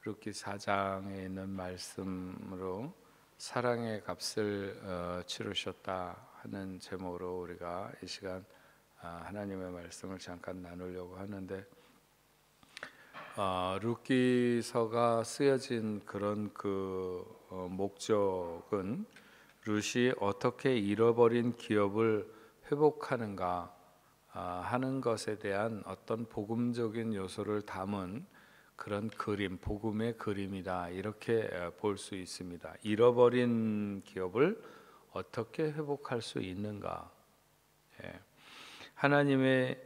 룻기 4장에 있는 말씀으로 사랑의 값을 치르셨다 하는 제목으로 우리가 이 시간 하나님의 말씀을 잠깐 나누려고 하는데, 룻기서가 쓰여진 그런 목적은 룻이 어떻게 잃어버린 기업을 회복하는가 하는 것에 대한 어떤 복음적인 요소를 담은 그런 그림, 복음의 그림이다, 이렇게 볼 수 있습니다. 잃어버린 기업을 어떻게 회복할 수 있는가? 하나님의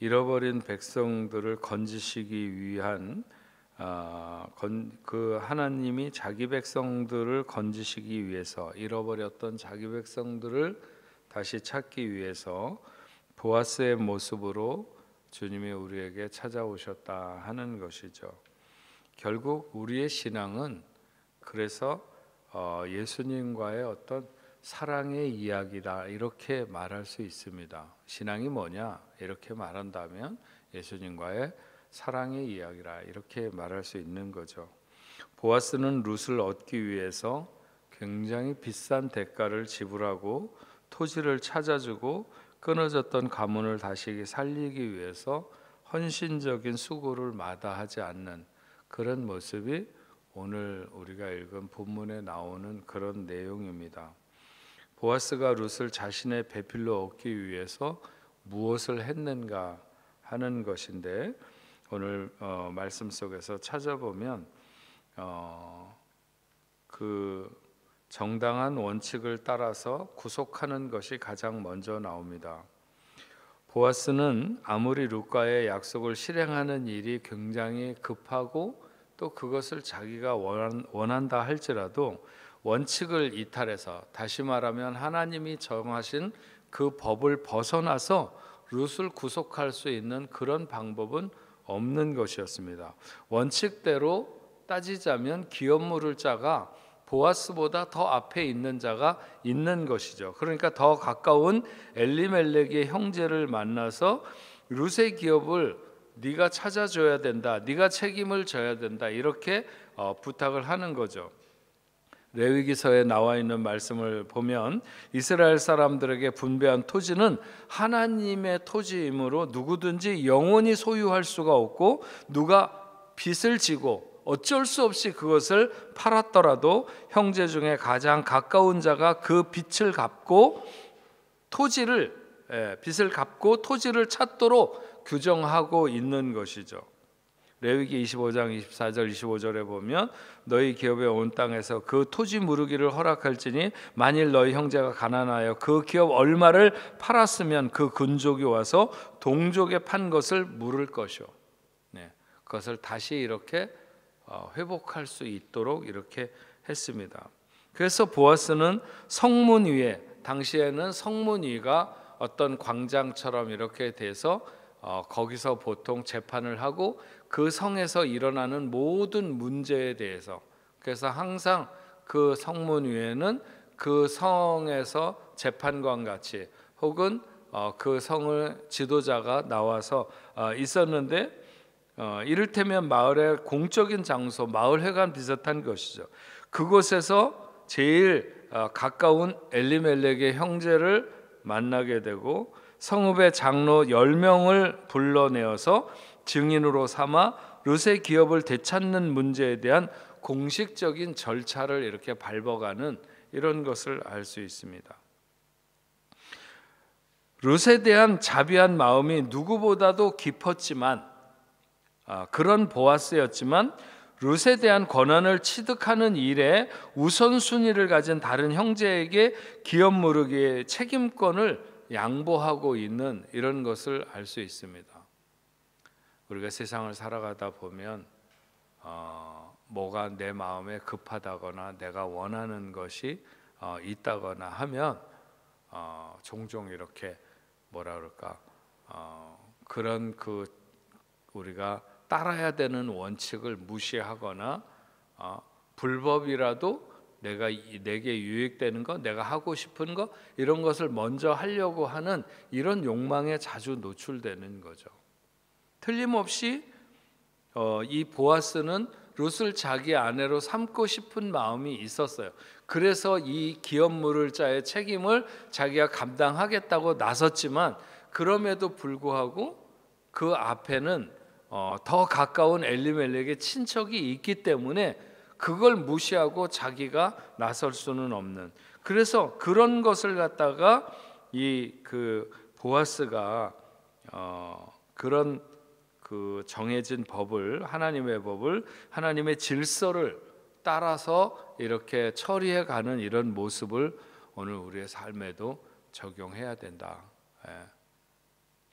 잃어버린 백성들을 건지시기 위한 그 하나님이 자기 백성들을 건지시기 위해서, 잃어버렸던 자기 백성들을 다시 찾기 위해서 보아스의 모습으로 주님이 우리에게 찾아오셨다 하는 것이죠. 결국 우리의 신앙은 그래서 예수님과의 어떤 사랑의 이야기다, 이렇게 말할 수 있습니다. 신앙이 뭐냐? 이렇게 말한다면 예수님과의 사랑의 이야기라, 이렇게 말할 수 있는 거죠. 보아스는 룻을 얻기 위해서 굉장히 비싼 대가를 지불하고 토지를 찾아주고 끊어졌던 가문을 다시 살리기 위해서 헌신적인 수고를 마다하지 않는 그런 모습이 오늘 우리가 읽은 본문에 나오는 그런 내용입니다. 보아스가 룻을 자신의 배필로 얻기 위해서 무엇을 했는가 하는 것인데, 오늘 말씀 속에서 찾아보면 그 정당한 원칙을 따라서 구속하는 것이 가장 먼저 나옵니다. 보아스는 아무리 룻과의 약속을 실행하는 일이 굉장히 급하고 또 그것을 자기가 원한다 할지라도 원칙을 이탈해서, 다시 말하면 하나님이 정하신 그 법을 벗어나서 룻을 구속할 수 있는 그런 방법은 없는 것이었습니다. 원칙대로 따지자면 기업 물을 자가 보아스보다 더 앞에 있는 자가 있는 것이죠. 그러니까 더 가까운 엘리멜렉의 형제를 만나서 룻의 기업을 네가 찾아줘야 된다, 네가 책임을 져야 된다, 이렇게 부탁을 하는 거죠. 레위기서에 나와 있는 말씀을 보면 이스라엘 사람들에게 분배한 토지는 하나님의 토지이므로 누구든지 영원히 소유할 수가 없고, 누가 빚을 지고 어쩔 수 없이 그것을 팔았더라도 형제 중에 가장 가까운 자가 그 빚을 갚고 빚을 갚고 토지를 찾도록 규정하고 있는 것이죠. 레위기 25장 24절 25절에 보면 너희 기업에 온 땅에서 그 토지 무르기를 허락할지니 만일 너희 형제가 가난하여 그 기업 얼마를 팔았으면 그 근족이 와서 동족에 판 것을 물을 것이요. 그것을 다시 이렇게 회복할 수 있도록 이렇게 했습니다. 그래서 보아스는 성문 위에, 당시에는 성문 위가 어떤 광장처럼 이렇게 돼서 거기서 보통 재판을 하고 그 성에서 일어나는 모든 문제에 대해서, 그래서 항상 그 성문 위에는 그 성에서 재판관 같이 혹은 그 성을 지도자가 나와서 있었는데, 이를테면 마을의 공적인 장소, 마을회관 비슷한 것이죠. 그곳에서 제일 가까운 엘리멜렉의 형제를 만나게 되고 성읍의 장로 10명을 불러내어서 증인으로 삼아 룻의 기업을 되찾는 문제에 대한 공식적인 절차를 이렇게 밟아가는 이런 것을 알 수 있습니다. 룻에 대한 자비한 마음이 누구보다도 깊었지만, 그런 보아스였지만 룻에 대한 권한을 취득하는 일에 우선순위를 가진 다른 형제에게 기업 무르기의 책임권을 양보하고 있는 이런 것을 알 수 있습니다. 우리가 세상을 살아가다 보면 뭐가 내 마음에 급하다거나 내가 원하는 것이 있다거나 하면 종종 이렇게 그런 우리가 따라야 되는 원칙을 무시하거나 불법이라도 내게 유익되는 것, 내가 하고 싶은 것, 이런 것을 먼저 하려고 하는 이런 욕망에 자주 노출되는 거죠. 틀림없이 이 보아스는 룻을 자기 아내로 삼고 싶은 마음이 있었어요. 그래서 이 기업 물을 자의 책임을 자기가 감당하겠다고 나섰지만, 그럼에도 불구하고 그 앞에는 더 가까운 엘리멜렉의 친척이 있기 때문에 그걸 무시하고 자기가 나설 수는 없는, 그래서 그런 것을 갖다가 그 보아스가 그런 그 정해진 법을, 하나님의 법을, 하나님의 질서를 따라서 이렇게 처리해 가는 이런 모습을 오늘 우리의 삶에도 적용해야 된다.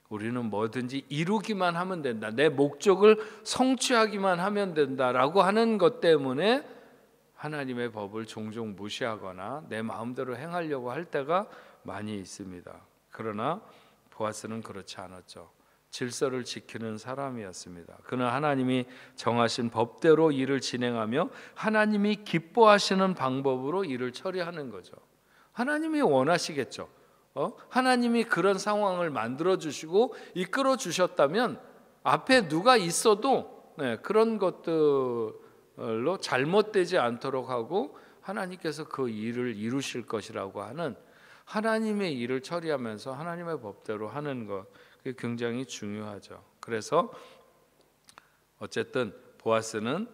우리는 뭐든지 이루기만 하면 된다, 내 목적을 성취하기만 하면 된다라고 하는 것 때문에 하나님의 법을 종종 무시하거나 내 마음대로 행하려고 할 때가 많이 있습니다. 그러나 보아스는 그렇지 않았죠. 질서를 지키는 사람이었습니다. 그는 하나님이 정하신 법대로 일을 진행하며 하나님이 기뻐하시는 방법으로 일을 처리하는 거죠. 하나님이 원하시겠죠. 하나님이 그런 상황을 만들어 주시고 이끌어 주셨다면 앞에 누가 있어도 그런 것들로 잘못되지 않도록 하고 하나님께서 그 일을 이루실 것이라고 하는 하나님의 일을 처리하면서 하나님의 법대로 하는 것, 그게 굉장히 중요하죠. 그래서 어쨌든 보아스는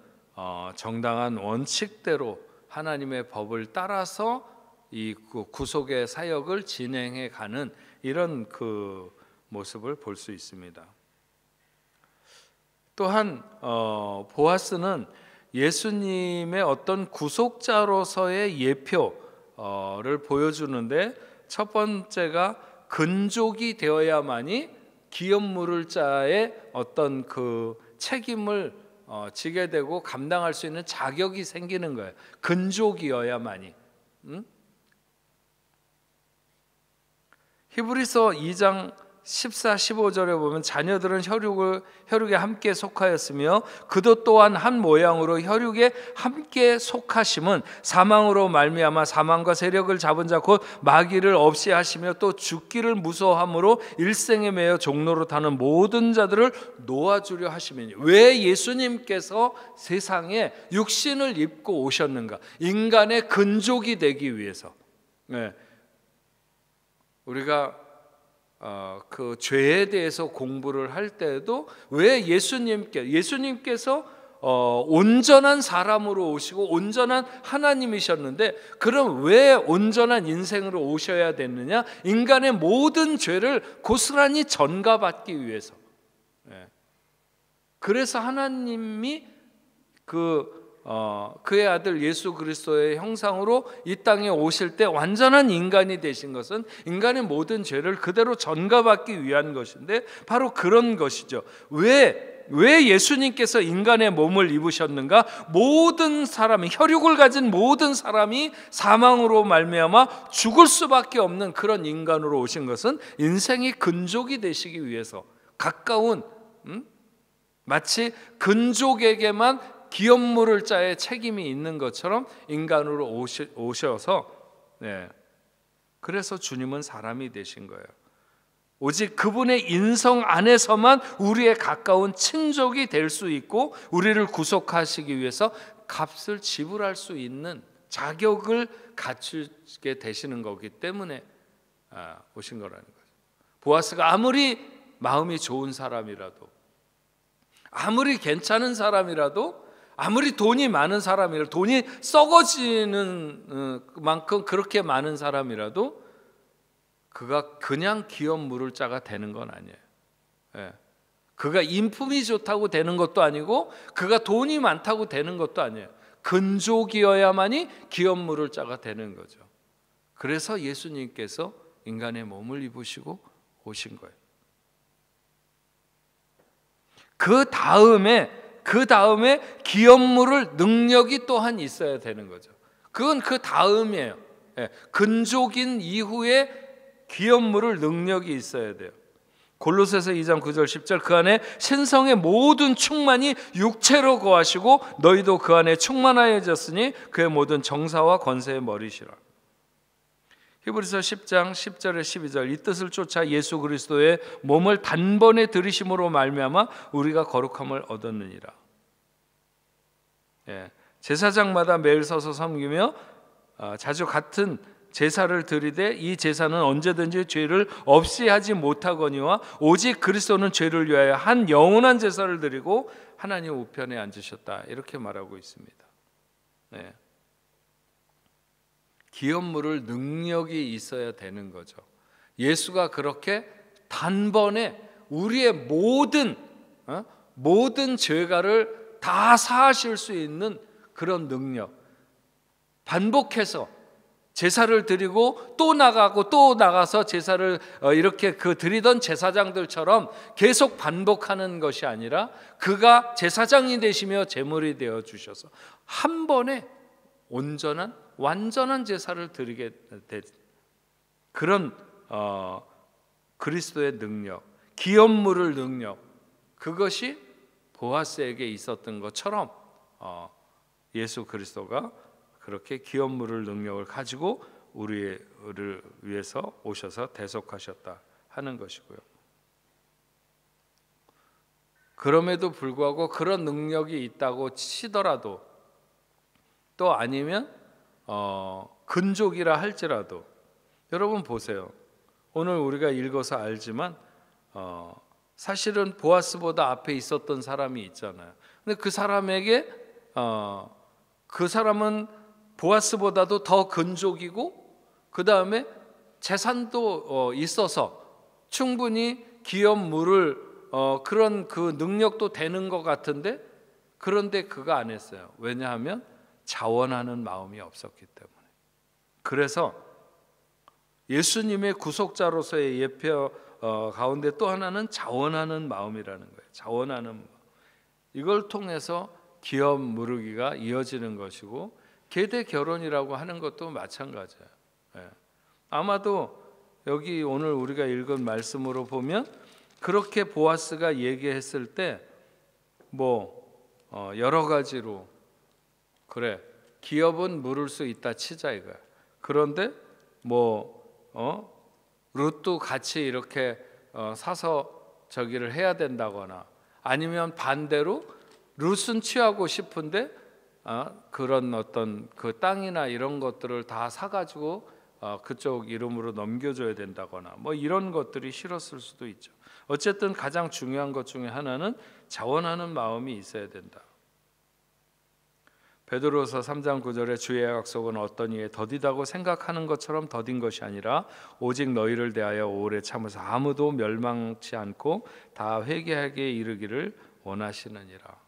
정당한 원칙대로 하나님의 법을 따라서 이 구속의 사역을 진행해 가는 이런 그 모습을 볼 수 있습니다. 또한 보아스는 예수님의 어떤 구속자로서의 예표를 보여주는데, 첫 번째가 근족이 되어야만이 기업 물을 자의 어떤 그 책임을 지게 되고 감당할 수 있는 자격이 생기는 거예요. 근족이어야만이. 히브리서 2장 14, 15절에 보면 자녀들은 혈육에 함께 속하였으며 그도 또한 한 모양으로 혈육에 함께 속하심은 사망으로 말미암아 사망과 세력을 잡은 자 곧 마귀를 없이 하시며 또 죽기를 무서워함으로 일생에 매여 종로로 타는 모든 자들을 놓아주려 하심이니. 왜 예수님께서 세상에 육신을 입고 오셨는가? 인간의 근족이 되기 위해서. 우리가 그 죄에 대해서 공부를 할 때도 왜 예수님께서 온전한 사람으로 오시고 온전한 하나님이셨는데, 그럼 왜 온전한 인생으로 오셔야 됐느냐? 인간의 모든 죄를 고스란히 전가받기 위해서. 그래서 하나님이 그의 아들 예수 그리스도의 형상으로 이 땅에 오실 때 완전한 인간이 되신 것은 인간의 모든 죄를 그대로 전가받기 위한 것인데, 바로 그런 것이죠. 왜 예수님께서 인간의 몸을 입으셨는가? 모든 사람이, 혈육을 가진 모든 사람이 사망으로 말미암아 죽을 수밖에 없는 그런 인간으로 오신 것은 인생이 근족이 되시기 위해서, 가까운 마치 근족에게만 기업 물을 자의 책임이 있는 것처럼 인간으로 오셔서, 그래서 주님은 사람이 되신 거예요. 오직 그분의 인성 안에서만 우리의 가까운 친족이 될 수 있고 우리를 구속하시기 위해서 값을 지불할 수 있는 자격을 갖추게 되시는 거기 때문에 오신 거라는 거죠. 보아스가 아무리 마음이 좋은 사람이라도, 아무리 괜찮은 사람이라도, 아무리 돈이 많은 사람이라도, 돈이 썩어지는 만큼 그렇게 많은 사람이라도 그가 그냥 기업 물을 자가 되는 건 아니에요. 그가 인품이 좋다고 되는 것도 아니고 그가 돈이 많다고 되는 것도 아니에요. 근족이어야만이 기업 물을 자가 되는 거죠. 그래서 예수님께서 인간의 몸을 입으시고 오신 거예요. 그 다음에 기업 물을 능력이 또한 있어야 되는 거죠. 그건 그 다음이에요. 근족인 이후에 기업 물을 능력이 있어야 돼요. 골로새서 2장 9절 10절 그 안에 신성의 모든 충만이 육체로 거하시고 너희도 그 안에 충만하여졌으니 그의 모든 정사와 권세의 머리시라. 히브리서 10장 10절에 12절 이 뜻을 쫓아 예수 그리스도의 몸을 단번에 들이심으로 말미암아 우리가 거룩함을 얻었느니라. 제사장마다 매일 서서 섬기며 자주 같은 제사를 드리되 이 제사는 언제든지 죄를 없이 하지 못하거니와 오직 그리스도는 죄를 위하여 한 영원한 제사를 드리고 하나님 우편에 앉으셨다. 이렇게 말하고 있습니다. 기업 물을 능력이 있어야 되는 거죠. 예수가 그렇게 단번에 우리의 모든 죄가를 다 사하실 수 있는 그런 능력, 반복해서 제사를 드리고 또 나가고 또 나가서 제사를 이렇게 드리던 제사장들처럼 계속 반복하는 것이 아니라 그가 제사장이 되시며 제물이 되어 주셔서 한 번에 온전한 완전한 제사를 드리게 된 그런 그리스도의 능력, 기업 물을 능력, 그것이 보아스에게 있었던 것처럼 예수 그리스도가 그렇게 기업 물을 능력을 가지고 우리를 위해서 오셔서 대속하셨다 하는 것이고요. 그럼에도 불구하고 그런 능력이 있다고 치더라도 또 아니면 근족이라 할지라도 여러분 보세요. 오늘 우리가 읽어서 알지만 사실은 보아스보다 앞에 있었던 사람이 있잖아요. 근데 그 사람에게 그 사람은 보아스보다도 더 근족이고 그 다음에 재산도 있어서 충분히 기업 물을 그런 그 능력도 되는 것 같은데 그런데 그가 안 했어요. 왜냐하면 자원하는 마음이 없었기 때문에. 그래서 예수님의 구속자로서의 예표 가운데 또 하나는 자원하는 마음이라는 거예요. 자원하는 마음. 이걸 통해서 기업 무르기가 이어지는 것이고 계대 결혼이라고 하는 것도 마찬가지예요. 아마도 여기 오늘 우리가 읽은 말씀으로 보면 그렇게 보아스가 얘기했을 때 여러 가지로 그래 기업은 물을 수 있다 치자 이거야. 그런데 룻도 같이 이렇게 사서 저기를 해야 된다거나 아니면 반대로 룻은 취하고 싶은데 그런 어떤 그 땅이나 이런 것들을 다 사가지고 그쪽 이름으로 넘겨줘야 된다거나 이런 것들이 싫었을 수도 있죠. 어쨌든 가장 중요한 것 중에 하나는 자원하는 마음이 있어야 된다. 베드로서 3장 9절에 주의 약속은 어떤 이에 더디다고 생각하는 것처럼 더딘 것이 아니라 오직 너희를 대하여 오래 참으사 아무도 멸망치 않고 다 회개하게 이르기를 원하시느니라.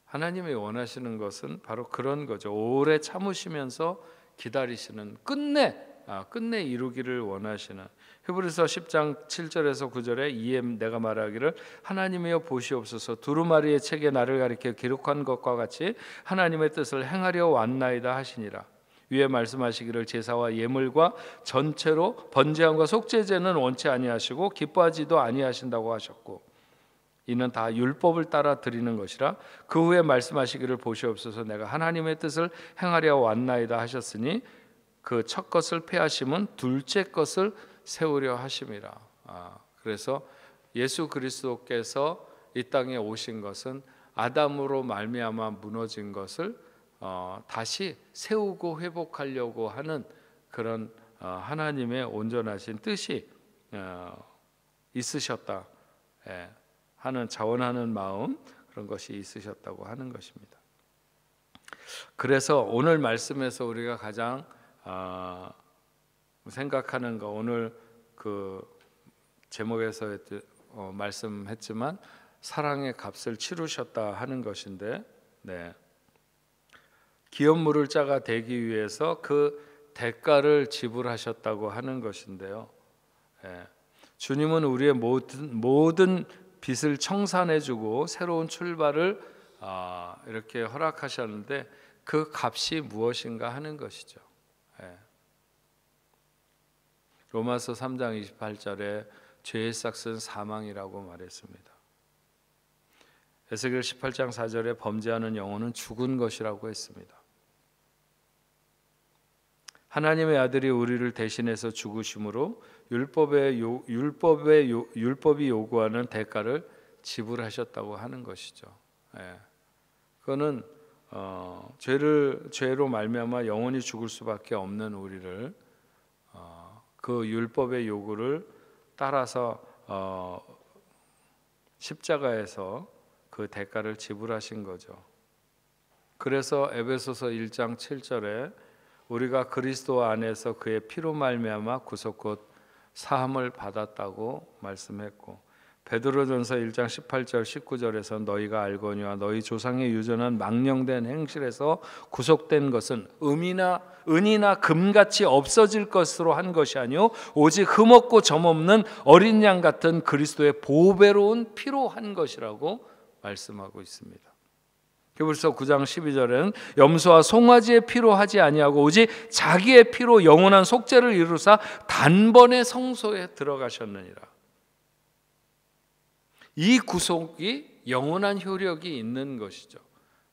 하나님이 원하시는 것은 바로 그런 거죠. 오래 참으시면서 기다리시는 끝내 이루기를 원하시는. 히브리서 10장 7절에서 9절에 이에 내가 말하기를 하나님이여 보시옵소서 두루마리의 책에 나를 가리켜 기록한 것과 같이 하나님의 뜻을 행하려 왔나이다 하시니라. 위에 말씀하시기를 제사와 예물과 전체로 번제함과 속죄제는 원치 아니하시고 기뻐하지도 아니하신다고 하셨고 이는 다 율법을 따라 드리는 것이라. 그 후에 말씀하시기를 보시옵소서 내가 하나님의 뜻을 행하려 왔나이다 하셨으니 그 첫 것을 폐하심은 둘째 것을 세우려 하심이라. 그래서 예수 그리스도께서 이 땅에 오신 것은 아담으로 말미암아 무너진 것을 다시 세우고 회복하려고 하는 그런 하나님의 온전하신 뜻이 있으셨다 하는 자원하는 마음, 그런 것이 있으셨다고 하는 것입니다. 그래서 오늘 말씀에서 우리가 가장 생각하는 거, 오늘 그 제목에서 말씀했지만 사랑의 값을 치르셨다 하는 것인데, 기업물을 자가 되기 위해서 그 대가를 지불하셨다고 하는 것인데요. 주님은 우리의 모든 빚을 청산해주고 새로운 출발을 이렇게 허락하셨는데 그 값이 무엇인가 하는 것이죠. 로마서 3장 28절에 죄의 삭은 사망이라고 말했습니다. 에스겔 18장 4절에 범죄하는 영혼은 죽은 것이라고 했습니다. 하나님의 아들이 우리를 대신해서 죽으심으로 율법이 요구하는 대가를 지불하셨다고 하는 것이죠. 그거는 죄로 말미암아 영원히 죽을 수밖에 없는 우리를 그 율법의 요구를 따라서 십자가에서 그 대가를 지불하신 거죠. 그래서 에베소서 1장 7절에 우리가 그리스도 안에서 그의 피로 말미암아 구속 곧 사함을 받았다고 말씀했고, 베드로전서 1장 18절 19절에서 너희가 알거니와 너희 조상의 유전한 망령된 행실에서 구속된 것은 은이나 금같이 없어질 것으로 한 것이 아니요 오직 흠없고 점없는 어린 양 같은 그리스도의 보배로운 피로 한 것이라고 말씀하고 있습니다. 히브리서 9장 12절에는 염소와 송아지의 피로 하지 아니하고 오직 자기의 피로 영원한 속죄를 이루사 단번에 성소에 들어가셨느니라. 이 구속이 영원한 효력이 있는 것이죠.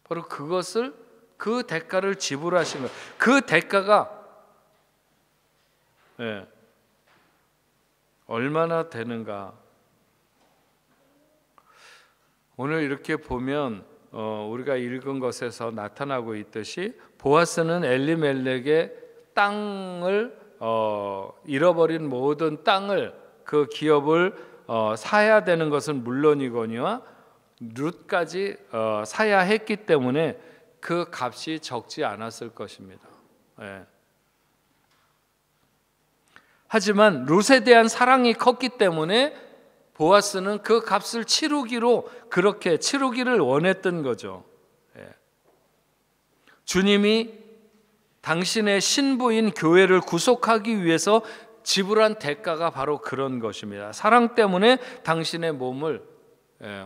바로 그것을, 그 대가를 지불하신 것. 그 대가가 얼마나 되는가. 오늘 이렇게 보면 우리가 읽은 것에서 나타나고 있듯이 보아스는 엘리멜렉의 땅을 잃어버린 모든 땅을, 그 기업을 사야 되는 것은 물론이거니와 룻까지 사야 했기 때문에 그 값이 적지 않았을 것입니다. 하지만 룻에 대한 사랑이 컸기 때문에 보아스는 그 값을 그렇게 치르기를 원했던 거죠. 주님이 당신의 신부인 교회를 구속하기 위해서 지불한 대가가 바로 그런 것입니다. 사랑 때문에 당신의 몸을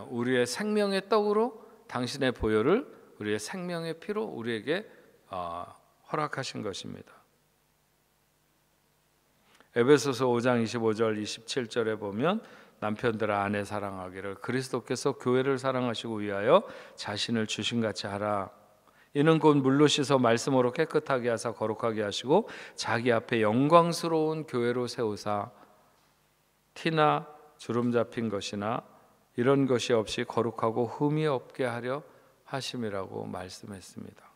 우리의 생명의 떡으로, 당신의 보혈을 우리의 생명의 피로 우리에게 허락하신 것입니다. 에베소서 5장 25절 27절에 보면 남편들아 아내 사랑하기를 그리스도께서 교회를 사랑하시고 위하여 자신을 주신같이 하라. 이는 곧 물로 씻어 말씀으로 깨끗하게 하사 거룩하게 하시고 자기 앞에 영광스러운 교회로 세우사 티나 주름 잡힌 것이나 이런 것이 없이 거룩하고 흠이 없게 하려 하심이라고 말씀했습니다.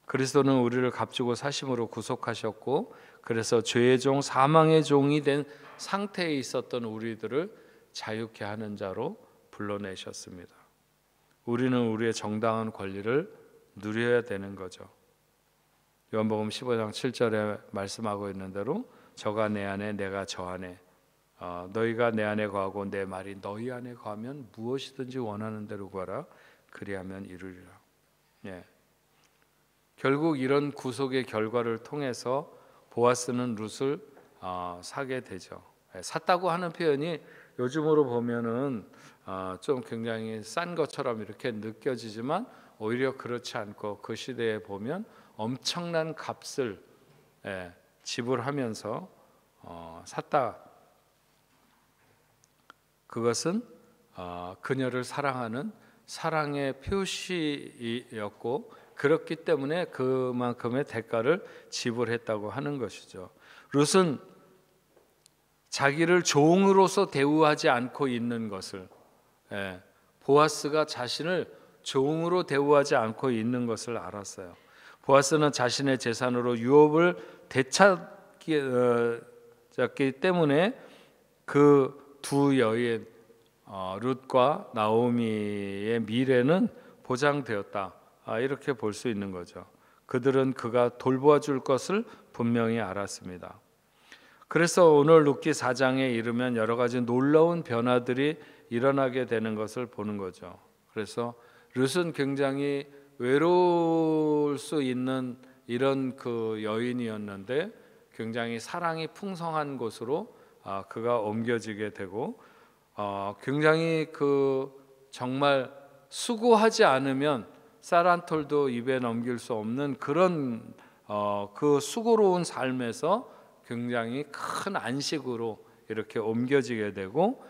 그리스도는 우리를 값주고 사심으로 구속하셨고, 그래서 죄의 종, 사망의 종이 된 상태에 있었던 우리들을 자유케 하는 자로 불러내셨습니다. 우리는 우리의 정당한 권리를 누려야 되는 거죠. 요한복음 15장 7절에 말씀하고 있는 대로 저가 내 안에 내가 저 안에 너희가 내 안에 거하고 내 말이 너희 안에 거하면 무엇이든지 원하는 대로 구하라 그리하면 이루리라. 결국 이런 구속의 결과를 통해서 보아스는 룻을 사게 되죠. 샀다고 하는 표현이 요즘으로 보면은 좀 굉장히 싼 것처럼 이렇게 느껴지지만 오히려 그렇지 않고 그 시대에 보면 엄청난 값을 지불하면서 샀다. 그것은 그녀를 사랑하는 사랑의 표시였고, 그렇기 때문에 그만큼의 대가를 지불했다고 하는 것이죠. 룻은 자기를 종으로서 대우하지 않고 있는 것을, 보아스가 자신을 종으로 대우하지 않고 있는 것을 알았어요. 보아스는 자신의 재산으로 유업을 되찾기 때문에 그 두 여인 룻과 나오미의 미래는 보장되었다. 이렇게 볼 수 있는 거죠. 그들은 그가 돌보아 줄 것을 분명히 알았습니다. 그래서 오늘 룻기 4장에 이르면 여러 가지 놀라운 변화들이 일어나게 되는 것을 보는 거죠. 그래서 룻은 굉장히 외로울 수 있는 이런 그 여인이었는데 굉장히 사랑이 풍성한 곳으로 그가 옮겨지게 되고, 굉장히 그 정말 수고하지 않으면 쌀 한 톨도 입에 넘길 수 없는 그런 그 수고로운 삶에서 굉장히 큰 안식으로 이렇게 옮겨지게 되고,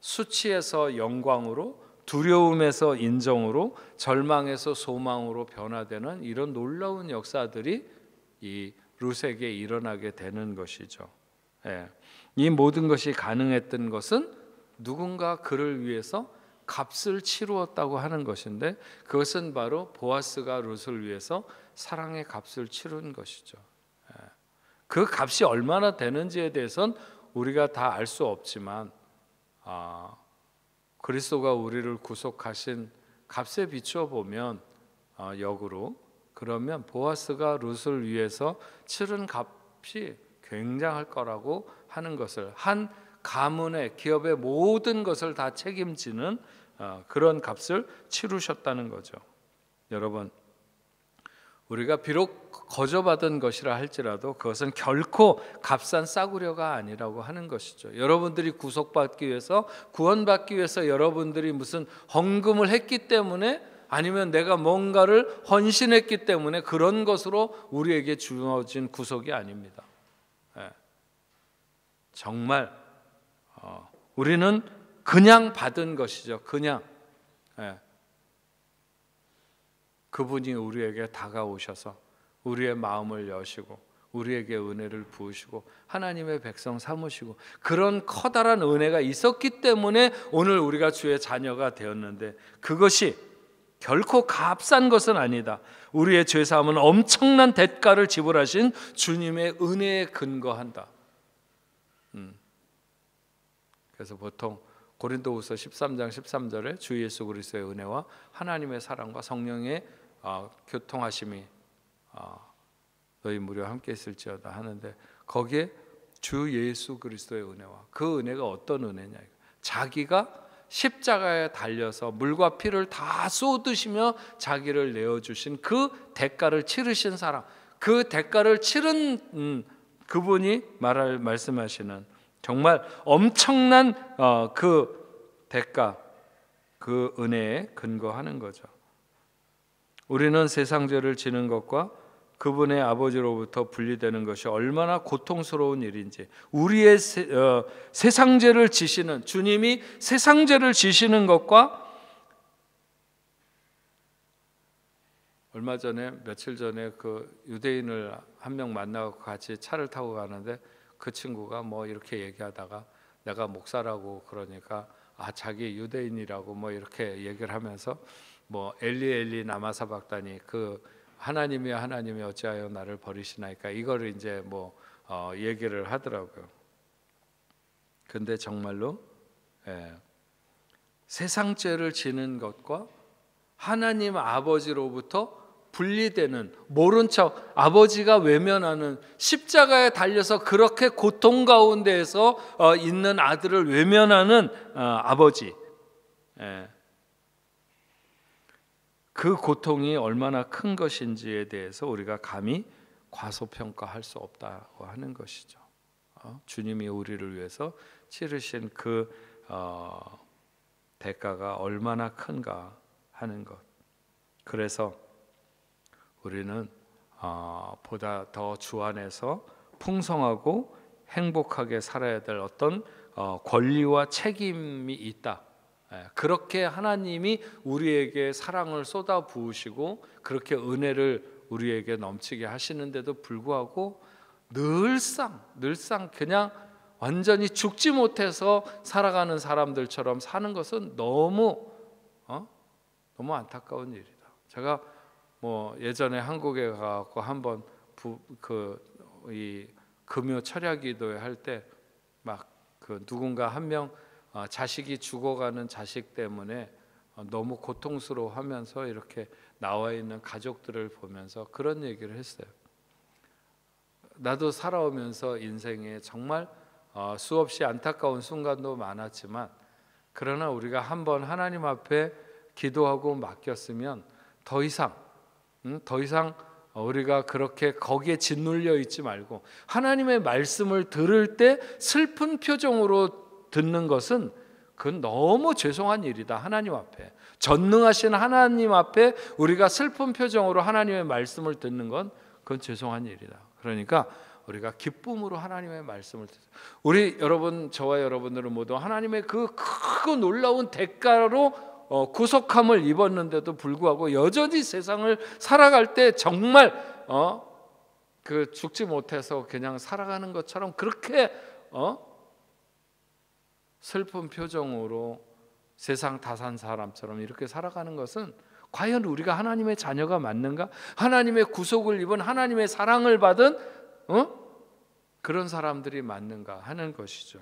수치에서 영광으로, 두려움에서 인정으로, 절망에서 소망으로 변화되는 이런 놀라운 역사들이 이 룻에게 일어나게 되는 것이죠. 이 모든 것이 가능했던 것은 누군가 그를 위해서 값을 치루었다고 하는 것인데, 그것은 바로 보아스가 룻을 위해서 사랑의 값을 치른 것이죠. 그 값이 얼마나 되는지에 대해서는 우리가 다 알 수 없지만 그리스도가 우리를 구속하신 값에 비추어 보면 역으로, 그러면 보아스가 룻을 위해서 치른 값이 굉장할 거라고 하는 것을, 한 가문의 기업의 모든 것을 다 책임지는 그런 값을 치르셨다는 거죠. 여러분, 우리가 비록 거저받은 것이라 할지라도 그것은 결코 값싼 싸구려가 아니라고 하는 것이죠. 여러분들이 구속받기 위해서, 구원받기 위해서 여러분들이 무슨 헌금을 했기 때문에, 아니면 내가 뭔가를 헌신했기 때문에 그런 것으로 우리에게 주어진 구속이 아닙니다. 정말 우리는 그냥 받은 것이죠. 그냥 그분이 우리에게 다가오셔서 우리의 마음을 여시고 우리에게 은혜를 부으시고 하나님의 백성 삼으시고, 그런 커다란 은혜가 있었기 때문에 오늘 우리가 주의 자녀가 되었는데, 그것이 결코 값싼 것은 아니다. 우리의 죄사함은 엄청난 대가를 지불하신 주님의 은혜에 근거한다. 그래서 보통 고린도후서 13장 13절에 주 예수 그리스도의 은혜와 하나님의 사랑과 성령의 교통하심이 너희 무려 함께 있을지어다 하는데, 거기에 주 예수 그리스도의 은혜와, 그 은혜가 어떤 은혜냐, 자기가 십자가에 달려서 물과 피를 다 쏟으시며 자기를 내어주신 그 대가를 치르신 사람, 그 대가를 치른 그분이 말씀하시는 정말 엄청난 그 대가, 그 은혜에 근거하는 거죠. 우리는 세상 죄를 지는 것과 그분의 아버지로부터 분리되는 것이 얼마나 고통스러운 일인지, 우리의 세상 죄를 지시는 주님이 세상 죄를 지시는 것과, 얼마 전에 며칠 전에 그 유대인을 한 명 만나고 같이 차를 타고 가는데, 그 친구가 뭐 이렇게 얘기하다가 내가 목사라고 그러니까 자기 유대인이라고 뭐 이렇게 얘기를 하면서 뭐 엘리 엘리 라마 사박다니, 그 하나님이 어찌하여 나를 버리시나이까, 이거를 이제 뭐 얘기를 하더라고요. 근데 정말로 세상 죄를 지는 것과 하나님 아버지로부터 분리되는, 모른 척 아버지가 외면하는, 십자가에 달려서 그렇게 고통 가운데에서 있는 아들을 외면하는 아버지, 그 고통이 얼마나 큰 것인지에 대해서 우리가 감히 과소평가할 수 없다고 하는 것이죠. 주님이 우리를 위해서 치르신 그 대가가 얼마나 큰가 하는 것. 그래서 우리는 보다 더 주 안에서 풍성하고 행복하게 살아야 될 어떤 권리와 책임이 있다. 그렇게 하나님이 우리에게 사랑을 쏟아 부으시고 그렇게 은혜를 우리에게 넘치게 하시는데도 불구하고 늘상 그냥 완전히 죽지 못해서 살아가는 사람들처럼 사는 것은 너무 안타까운 일이다. 제가 뭐 예전에 한국에 가서 한번 이 금요 철야기도회 할 때 막 그 누군가 한 명 자식이 죽어가는 자식 때문에 너무 고통스러워하면서 이렇게 나와 있는 가족들을 보면서 그런 얘기를 했어요. 나도 살아오면서 인생에 정말 수없이 안타까운 순간도 많았지만, 그러나 우리가 한번 하나님 앞에 기도하고 맡겼으면 더 이상 우리가 그렇게 거기에 짓눌려 있지 말고, 하나님의 말씀을 들을 때 슬픈 표정으로 듣는 것은 그건 너무 죄송한 일이다. 하나님 앞에, 전능하신 하나님 앞에 우리가 슬픈 표정으로 하나님의 말씀을 듣는 건 그건 죄송한 일이다. 그러니까 우리가 기쁨으로 하나님의 말씀을 듣자. 우리 여러분, 저와 여러분들은 모두 하나님의 그 크고 놀라운 대가로 구속함을 입었는데도 불구하고 여전히 세상을 살아갈 때 정말 그 죽지 못해서 그냥 살아가는 것처럼 그렇게 슬픈 표정으로 세상 다 산 사람처럼 이렇게 살아가는 것은 과연 우리가 하나님의 자녀가 맞는가? 하나님의 구속을 입은, 하나님의 사랑을 받은 그런 사람들이 맞는가 하는 것이죠.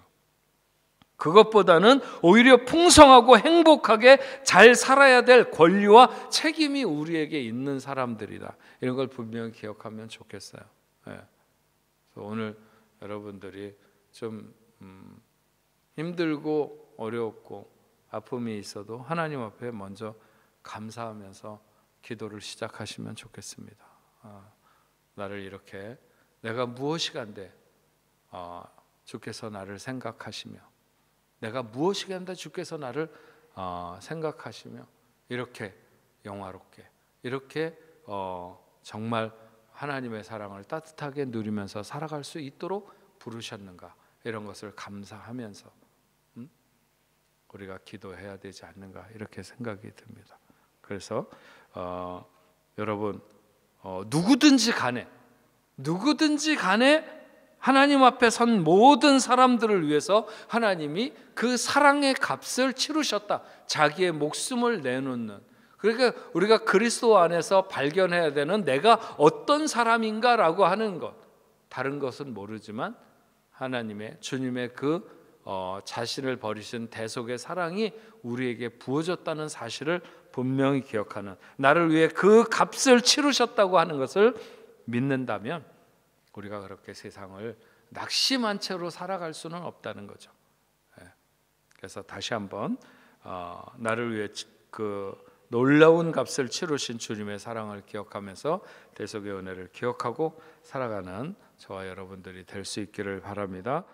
그것보다는 오히려 풍성하고 행복하게 잘 살아야 될 권리와 책임이 우리에게 있는 사람들이다. 이런 걸 분명히 기억하면 좋겠어요. 그래서 오늘 여러분들이 좀 힘들고 어려웠고 아픔이 있어도 하나님 앞에 먼저 감사하면서 기도를 시작하시면 좋겠습니다. 나를 이렇게 내가 무엇이간데 주께서 나를 생각하시며, 내가 무엇이간데 주께서 나를 생각하시며 이렇게 영화롭게, 이렇게 정말 하나님의 사랑을 따뜻하게 누리면서 살아갈 수 있도록 부르셨는가, 이런 것을 감사하면서 우리가 기도해야 되지 않는가, 이렇게 생각이 듭니다. 그래서 여러분 누구든지 간에 하나님 앞에 선 모든 사람들을 위해서 하나님이 그 사랑의 값을 치르셨다. 자기의 목숨을 내놓는. 그러니까 우리가 그리스도 안에서 발견해야 되는 내가 어떤 사람인가라고 하는 것, 다른 것은 모르지만 하나님의, 주님의 그 자신을 버리신 대속의 사랑이 우리에게 부어졌다는 사실을 분명히 기억하는, 나를 위해 그 값을 치르셨다고 하는 것을 믿는다면 우리가 그렇게 세상을 낙심한 채로 살아갈 수는 없다는 거죠. 그래서 다시 한번 나를 위해 그 놀라운 값을 치르신 주님의 사랑을 기억하면서 대속의 은혜를 기억하고 살아가는 저와 여러분들이 될 수 있기를 바랍니다.